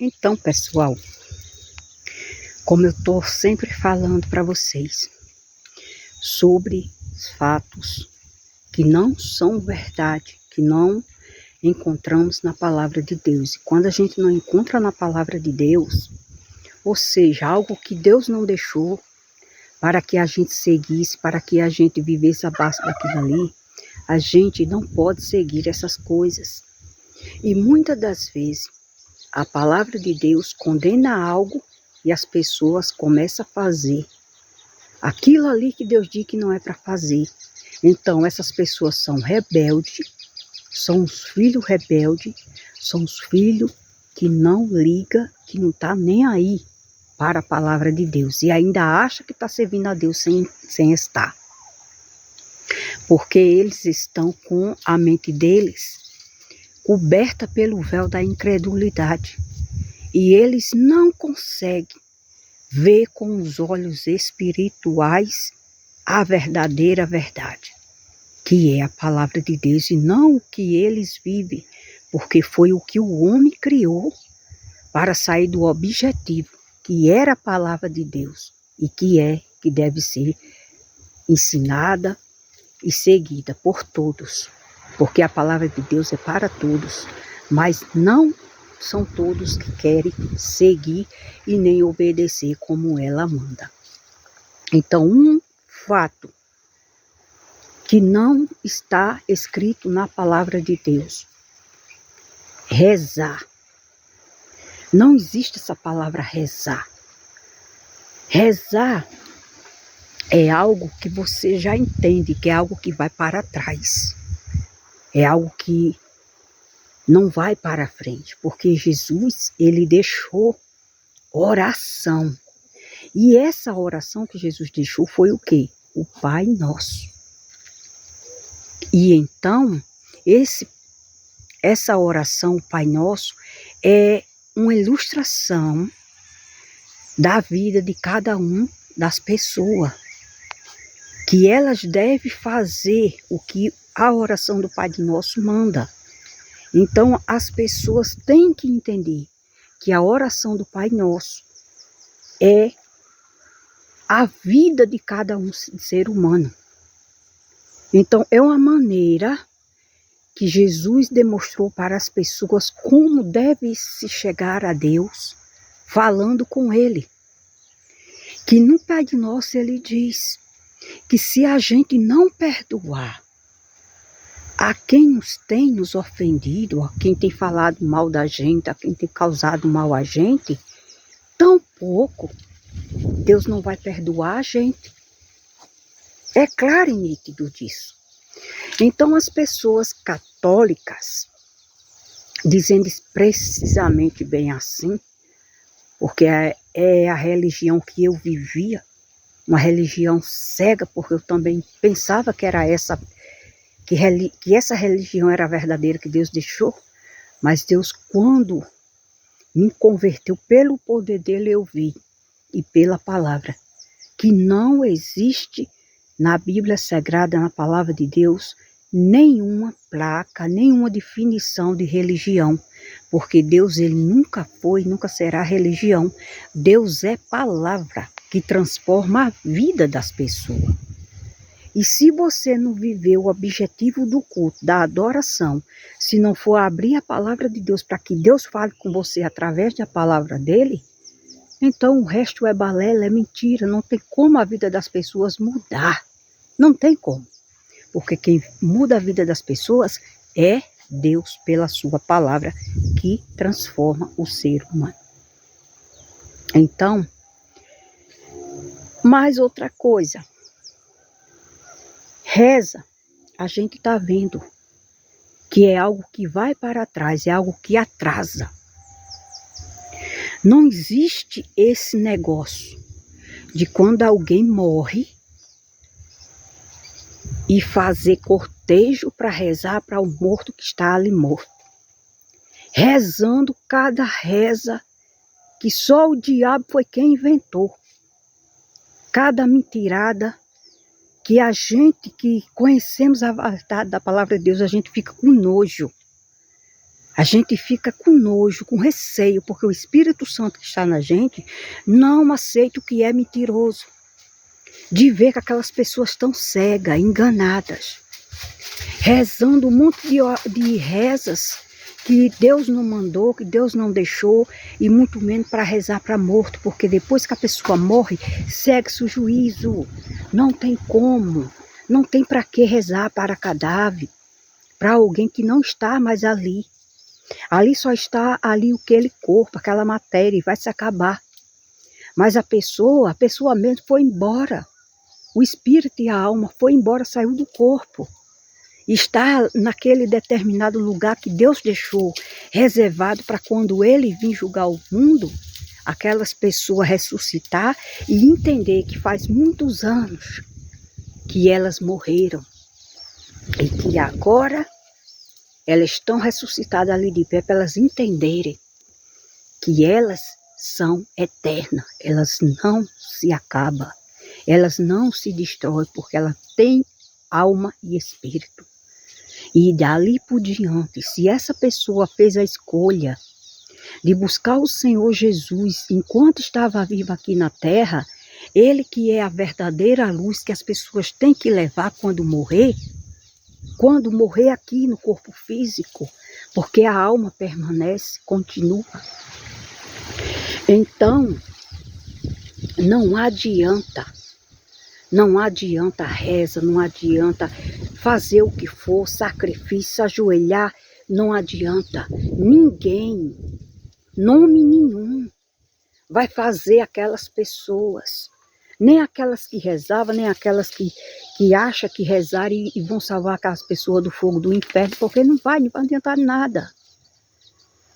Então, pessoal, como eu estou sempre falando para vocês sobre fatos que não são verdade, que não encontramos na palavra de Deus. E quando a gente não encontra na palavra de Deus, ou seja, algo que Deus não deixou para que a gente seguisse, para que a gente vivesse abaixo daquilo ali, a gente não pode seguir essas coisas. E muitas das vezes, a palavra de Deus condena algo e as pessoas começam a fazer aquilo ali que Deus diz que não é para fazer. Então, essas pessoas são rebeldes, são os filhos rebeldes, são os filhos que não ligam, que não tá nem aí para a palavra de Deus. E ainda acha que está servindo a Deus sem estar. Porque eles estão com a mente deles coberta pelo véu da incredulidade. E eles não conseguem ver com os olhos espirituais a verdadeira verdade, que é a palavra de Deus e não o que eles vivem, porque foi o que o homem criou para sair do objetivo, que era a palavra de Deus e que deve ser ensinada e seguida por todos, porque a palavra de Deus é para todos, mas não são todos que querem seguir e nem obedecer como ela manda. Então, um fato que não está escrito na palavra de Deus: rezar. Não existe essa palavra rezar. Rezar é algo que você já entende, que é algo que vai para trás. É algo que não vai para frente, porque Jesus, ele deixou oração. E essa oração que Jesus deixou foi o quê? O Pai Nosso. E então, essa oração, o Pai Nosso, é uma ilustração da vida de cada um das pessoas, que elas devem fazer o que a oração do Pai Nosso manda. Então, as pessoas têm que entender que a oração do Pai Nosso é a vida de cada um ser humano. Então, é uma maneira que Jesus demonstrou para as pessoas como deve se chegar a Deus, falando com Ele. Que no Pai Nosso ele diz que se a gente não perdoar a quem nos ofendido, a quem tem falado mal da gente, a quem tem causado mal a gente, tampouco Deus não vai perdoar a gente. É claro e nítido disso. Então as pessoas católicas, dizendo precisamente bem assim, porque é a religião que eu vivia, uma religião cega, porque eu também pensava que era que essa religião era a verdadeira que Deus deixou, mas Deus, quando me converteu pelo poder dele, eu vi, e pela palavra, que não existe na Bíblia Sagrada, na palavra de Deus, nenhuma placa, nenhuma definição de religião, porque Deus, ele nunca foi, nunca será religião. Deus é palavra que transforma a vida das pessoas. E se você não viver o objetivo do culto, da adoração, se não for abrir a palavra de Deus para que Deus fale com você através da palavra dele, então o resto é balela, é mentira, não tem como a vida das pessoas mudar. Não tem como. Porque quem muda a vida das pessoas é Deus pela sua palavra que transforma o ser humano. Então, mais outra coisa. Reza, a gente está vendo que é algo que vai para trás, é algo que atrasa. Não existe esse negócio de quando alguém morre e fazer cortejo para rezar para o morto que está ali morto. Rezando cada reza que só o diabo foi quem inventou. Cada mentirada que a gente que conhecemos a verdade da palavra de Deus, a gente fica com nojo. A gente fica com nojo, com receio, porque o Espírito Santo que está na gente não aceita o que é mentiroso. De ver que aquelas pessoas estão cegas, enganadas, rezando um monte de rezas que Deus não mandou, que Deus não deixou, e muito menos para rezar para morto, porque depois que a pessoa morre, segue-se o juízo. Não tem como, não tem para que rezar para cadáver, para alguém que não está mais ali. Ali só está ali aquele corpo, aquela matéria, e vai se acabar. Mas a pessoa mesmo foi embora. O espírito e a alma foi embora, saiu do corpo. Está naquele determinado lugar que Deus deixou reservado para quando Ele vir julgar o mundo, aquelas pessoas ressuscitar e entender que faz muitos anos que elas morreram e que agora elas estão ressuscitadas ali de pé para elas entenderem que elas são eternas, elas não se acabam, elas não se destroem, porque elas têm alma e espírito. E dali por diante, se essa pessoa fez a escolha de buscar o Senhor Jesus enquanto estava vivo aqui na terra, Ele que é a verdadeira luz que as pessoas têm que levar quando morrer aqui no corpo físico, porque a alma permanece, continua. Então, não adianta reza, não adianta fazer o que for, sacrifício, ajoelhar, não adianta. Ninguém, nome nenhum, vai fazer aquelas pessoas, nem aquelas que rezavam, nem aquelas que acham que rezar e vão salvar aquelas pessoas do fogo do inferno, porque não vai adiantar nada.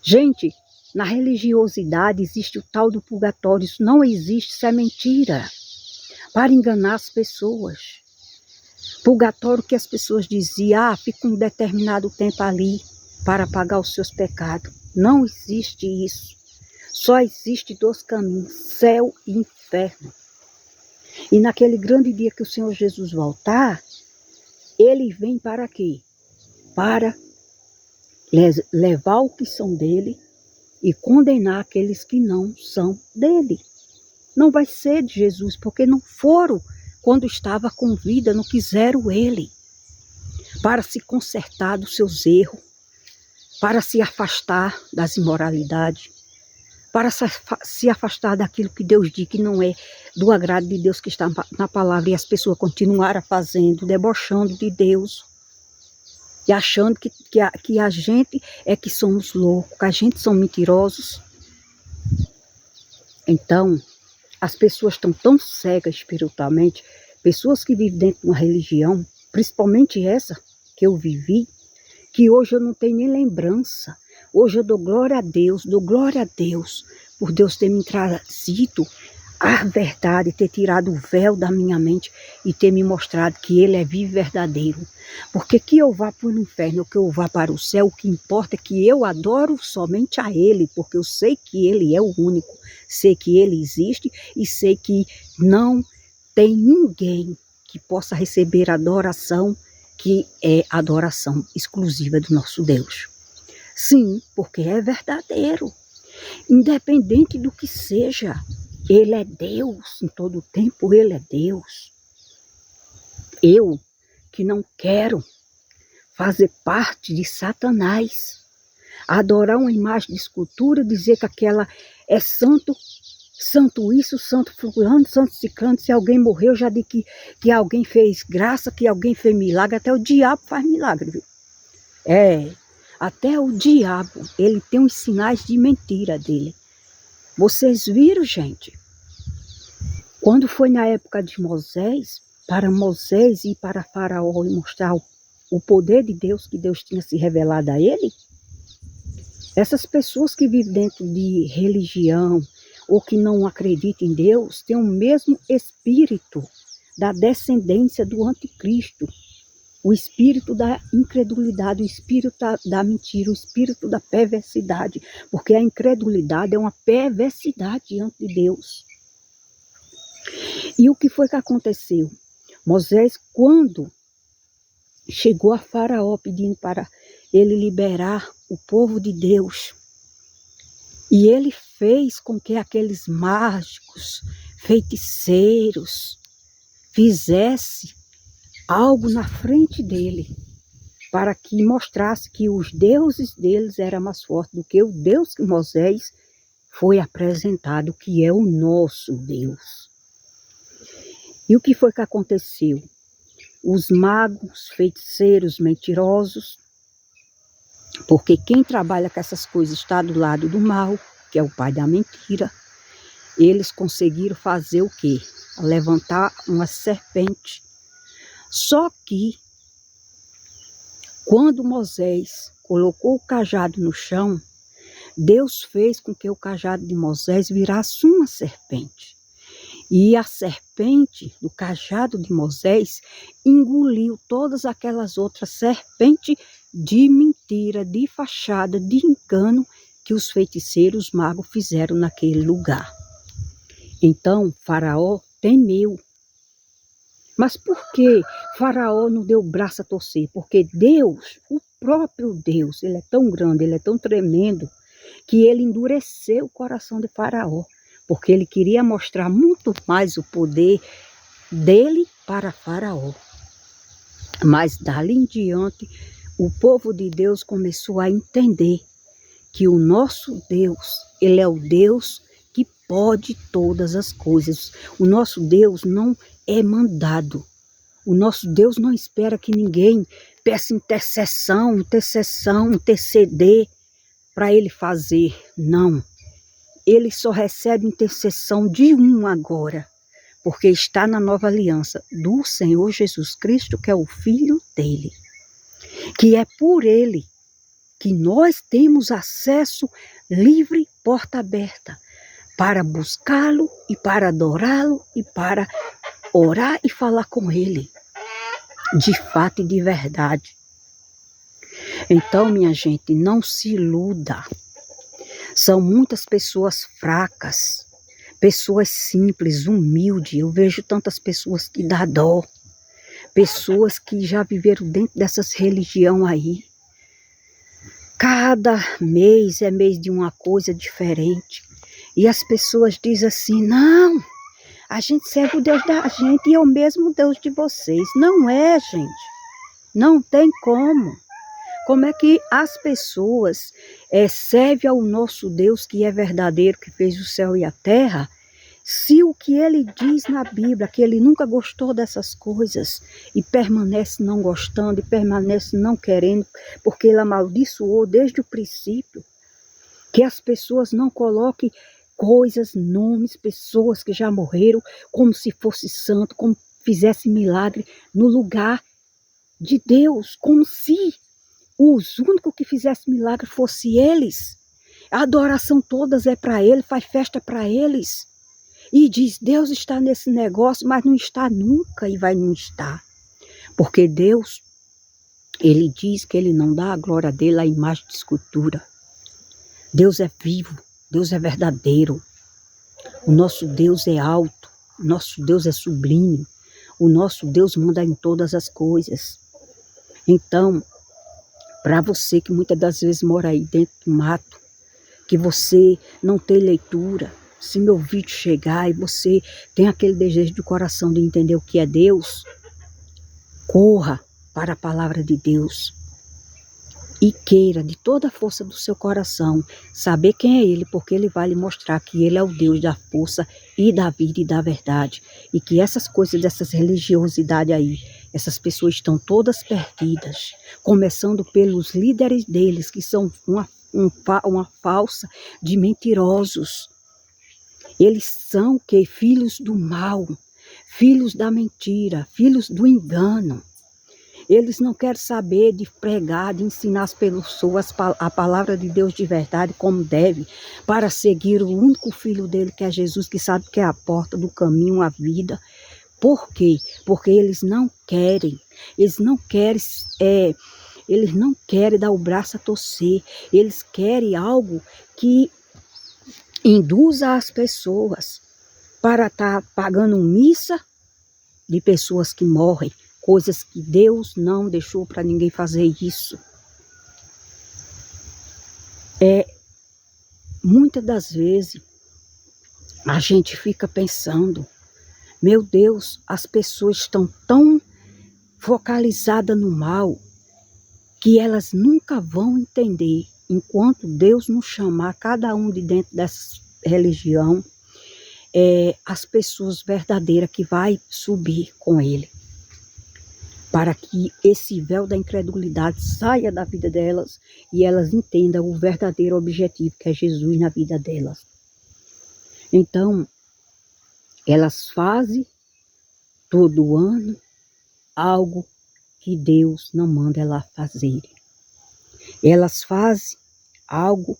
Gente, na religiosidade existe o tal do purgatório, isso não existe, isso é mentira, para enganar as pessoas. Purgatório que as pessoas diziam, fica um determinado tempo ali para pagar os seus pecados. Não existe isso. Só existe dois caminhos, céu e inferno. E naquele grande dia que o Senhor Jesus voltar, Ele vem para quê? Para levar o que são dele e condenar aqueles que não são dele. Não vai ser de Jesus, porque não foram quando estava com vida, não quiseram ele, para se consertar dos seus erros, para se afastar das imoralidades, para se afastar daquilo que Deus diz que não é do agrado de Deus que está na palavra, e as pessoas continuaram fazendo, debochando de Deus, e achando que a gente é que somos loucos, que a gente são mentirosos. Então, as pessoas estão tão cegas espiritualmente, pessoas que vivem dentro de uma religião, principalmente essa que eu vivi, que hoje eu não tenho nem lembrança. Hoje eu dou glória a Deus por Deus ter me trazido a verdade, ter tirado o véu da minha mente e ter me mostrado que Ele é vivo e verdadeiro. Porque que eu vá para o inferno ou que eu vá para o céu, o que importa é que eu adoro somente a Ele, porque eu sei que Ele é o único, sei que Ele existe e sei que não tem ninguém que possa receber adoração que é adoração exclusiva do nosso Deus. Sim, porque é verdadeiro. Independente do que seja, Ele é Deus, em todo o tempo Ele é Deus. Eu que não quero fazer parte de Satanás, adorar uma imagem de escultura, dizer que aquela é santo, santo isso, santo fulano, santo ciclano, se alguém morreu, já digo que alguém fez graça, que alguém fez milagre, até o diabo faz milagre, viu? Até o diabo, ele tem uns sinais de mentira dele. Vocês viram, gente? Quando foi na época de Moisés, para Moisés e para Faraó mostrar o poder de Deus, que Deus tinha se revelado a ele, essas pessoas que vivem dentro de religião ou que não acreditam em Deus, têm o mesmo espírito da descendência do anticristo, o espírito da incredulidade, o espírito da mentira, o espírito da perversidade, porque a incredulidade é uma perversidade diante de Deus. E o que foi que aconteceu? Moisés, quando chegou a Faraó pedindo para ele liberar o povo de Deus. E ele fez com que aqueles mágicos, feiticeiros, fizesse algo na frente dele, para que mostrasse que os deuses deles eram mais fortes do que o Deus que Moisés foi apresentado, que é o nosso Deus. E o que foi que aconteceu? Os magos, feiticeiros, mentirosos, porque quem trabalha com essas coisas está do lado do mal, que é o pai da mentira, eles conseguiram fazer o quê? Levantar uma serpente. Só que, quando Moisés colocou o cajado no chão, Deus fez com que o cajado de Moisés virasse uma serpente. E a serpente do cajado de Moisés engoliu todas aquelas outras serpentes de mentira, de fachada, de engano que os feiticeiros magos fizeram naquele lugar. Então Faraó temeu. Mas por que Faraó não deu o braço a torcer? Porque Deus, o próprio Deus, ele é tão grande, ele é tão tremendo, que ele endureceu o coração de Faraó, porque ele queria mostrar muito mais o poder dele para Faraó. Mas dali em diante, o povo de Deus começou a entender que o nosso Deus, ele é o Deus que pode todas as coisas. O nosso Deus não é mandado. O nosso Deus não espera que ninguém peça interceder para ele fazer. Não. Ele só recebe intercessão de um agora, porque está na nova aliança do Senhor Jesus Cristo, que é o Filho dele. Que é por ele que nós temos acesso livre, porta aberta, para buscá-lo e para adorá-lo e para orar e falar com ele, de fato e de verdade. Então, minha gente, não se iluda. São muitas pessoas fracas, pessoas simples, humildes. Eu vejo tantas pessoas que dá dó, pessoas que já viveram dentro dessas religiões aí. Cada mês é mês de uma coisa diferente. E as pessoas dizem assim, não, a gente serve o Deus da gente e é o mesmo Deus de vocês. Não é, gente. Não tem como. Como é que as pessoas servem ao nosso Deus que é verdadeiro, que fez o céu e a terra, se o que ele diz na Bíblia, que ele nunca gostou dessas coisas e permanece não gostando e permanece não querendo, porque ele amaldiçoou desde o princípio, que as pessoas não coloquem coisas, nomes, pessoas que já morreram, como se fosse santo, como fizesse milagre no lugar de Deus, como se os únicos que fizessem milagre fossem eles. A adoração todas é para ele, faz festa para eles. E diz, Deus está nesse negócio, mas não está nunca e vai não estar. Porque Deus, ele diz que ele não dá a glória dele à imagem de escultura. Deus é vivo, Deus é verdadeiro. O nosso Deus é alto, o nosso Deus é sublime. O nosso Deus manda em todas as coisas. Então, para você que muitas das vezes mora aí dentro do mato, que você não tem leitura, se meu vídeo chegar e você tem aquele desejo do coração de entender o que é Deus, corra para a palavra de Deus e queira de toda a força do seu coração saber quem é Ele, porque Ele vai lhe mostrar que Ele é o Deus da força e da vida e da verdade, e que essas coisas, dessas religiosidades aí, essas pessoas estão todas perdidas, começando pelos líderes deles, que são uma falsa de mentirosos. Eles são que filhos do mal, filhos da mentira, filhos do engano. Eles não querem saber de pregar, de ensinar as pessoas a palavra de Deus de verdade como deve, para seguir o único filho dele, que é Jesus, que sabe que é a porta do caminho, a vida. Por quê? Porque eles não querem dar o braço a torcer. Eles querem algo que induza as pessoas para estar pagando missa de pessoas que morrem, coisas que Deus não deixou para ninguém fazer isso. muitas das vezes a gente fica pensando, meu Deus, as pessoas estão tão focalizadas no mal que elas nunca vão entender, enquanto Deus não chamar cada um de dentro dessa religião, as pessoas verdadeiras que vai subir com ele, para que esse véu da incredulidade saia da vida delas e elas entendam o verdadeiro objetivo, que é Jesus na vida delas. Então, elas fazem todo ano algo que Deus não manda elas fazerem. Elas fazem algo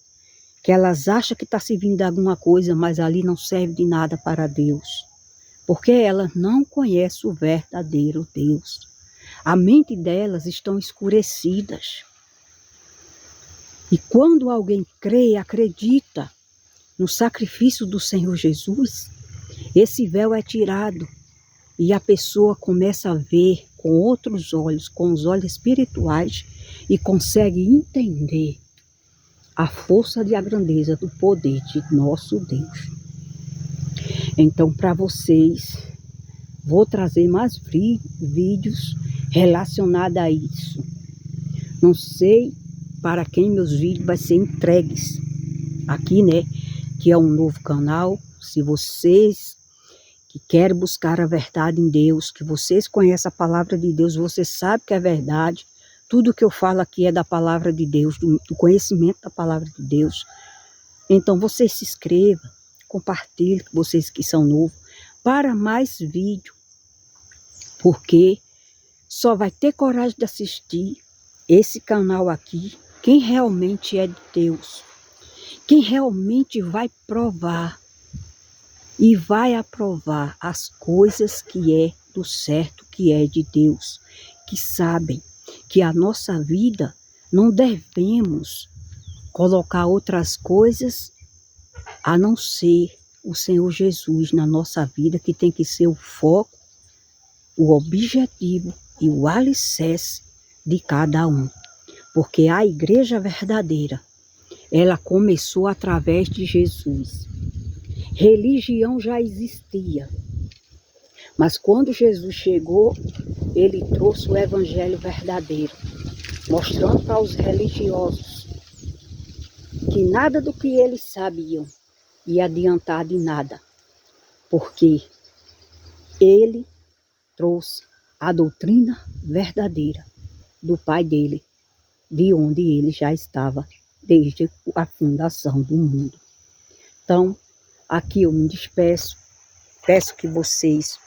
que elas acham que está servindo de alguma coisa, mas ali não serve de nada para Deus. Porque elas não conhecem o verdadeiro Deus. A mente delas estão escurecidas. E quando alguém crê e acredita no sacrifício do Senhor Jesus, esse véu é tirado e a pessoa começa a ver com outros olhos, com os olhos espirituais, e consegue entender a força e a grandeza do poder de nosso Deus. Então, para vocês, vou trazer mais vídeos relacionados a isso. Não sei para quem meus vídeos vai ser entregues aqui, né? Que é um novo canal. Se vocês que querem buscar a verdade em Deus, que vocês conhecem a palavra de Deus, vocês sabem que é verdade. Tudo que eu falo aqui é da palavra de Deus, do conhecimento da palavra de Deus. Então vocês se inscrevam, compartilhem, vocês que são novos, para mais vídeo. Porque só vai ter coragem de assistir esse canal aqui quem realmente é de Deus. Quem realmente vai provar e vai aprovar as coisas que é do certo, que é de Deus. Que sabem que a nossa vida não devemos colocar outras coisas a não ser o Senhor Jesus na nossa vida, que tem que ser o foco, o objetivo e o alicerce de cada um. Porque a igreja verdadeira, ela começou através de Jesus. Religião já existia, mas quando Jesus chegou, ele trouxe o evangelho verdadeiro, mostrando para os religiosos que nada do que eles sabiam ia adiantar de nada, porque ele trouxe a doutrina verdadeira do Pai dele, de onde ele já estava desde a fundação do mundo. Então, aqui eu me despeço, peço que vocês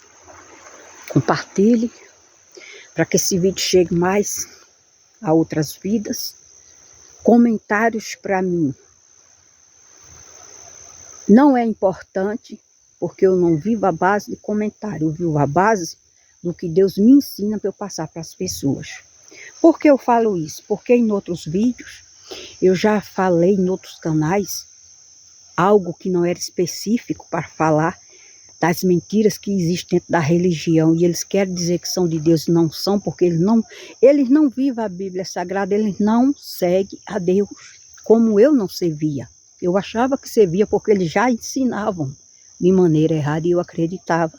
compartilhem, para que esse vídeo chegue mais a outras vidas. Comentários para mim não é importante, porque eu não vivo à base de comentário, eu vivo à base do que Deus me ensina para eu passar para as pessoas. Por que eu falo isso? Porque em outros vídeos, eu já falei em outros canais, algo que não era específico para falar das mentiras que existem dentro da religião, e eles querem dizer que são de Deus e não são, porque eles não vivem a Bíblia Sagrada, eles não seguem a Deus, como eu não servia. Eu achava que servia porque eles já ensinavam de maneira errada e eu acreditava.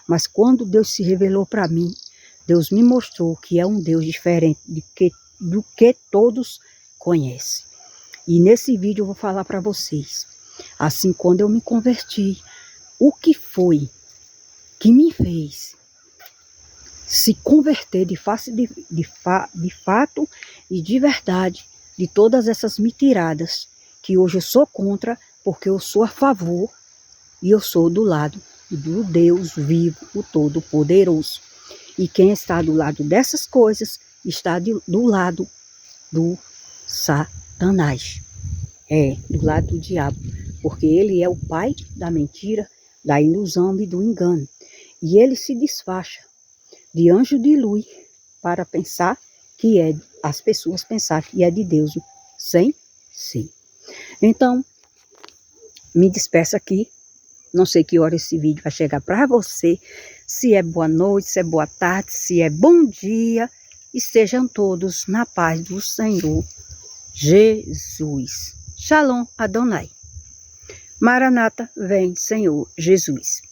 Mas quando Deus se revelou para mim, Deus me mostrou que é um Deus diferente do que todos conhecem. E nesse vídeo eu vou falar para vocês, assim, quando eu me converti, o que foi que me fez se converter de fato e de verdade de todas essas mentiradas que hoje eu sou contra, porque eu sou a favor e eu sou do lado do Deus vivo, o Todo-Poderoso. E quem está do lado dessas coisas está do lado do Satanás, do lado do diabo, porque ele é o pai da mentira, da ilusão e do engano. E ele se desfaixa de anjo de luz para pensar que as pessoas pensar que é de Deus, sem ser. Então, me despeço aqui. Não sei que hora esse vídeo vai chegar para você. Se é boa noite, se é boa tarde, se é bom dia. Estejam todos na paz do Senhor Jesus. Shalom Adonai. Maranata, vem, Senhor Jesus.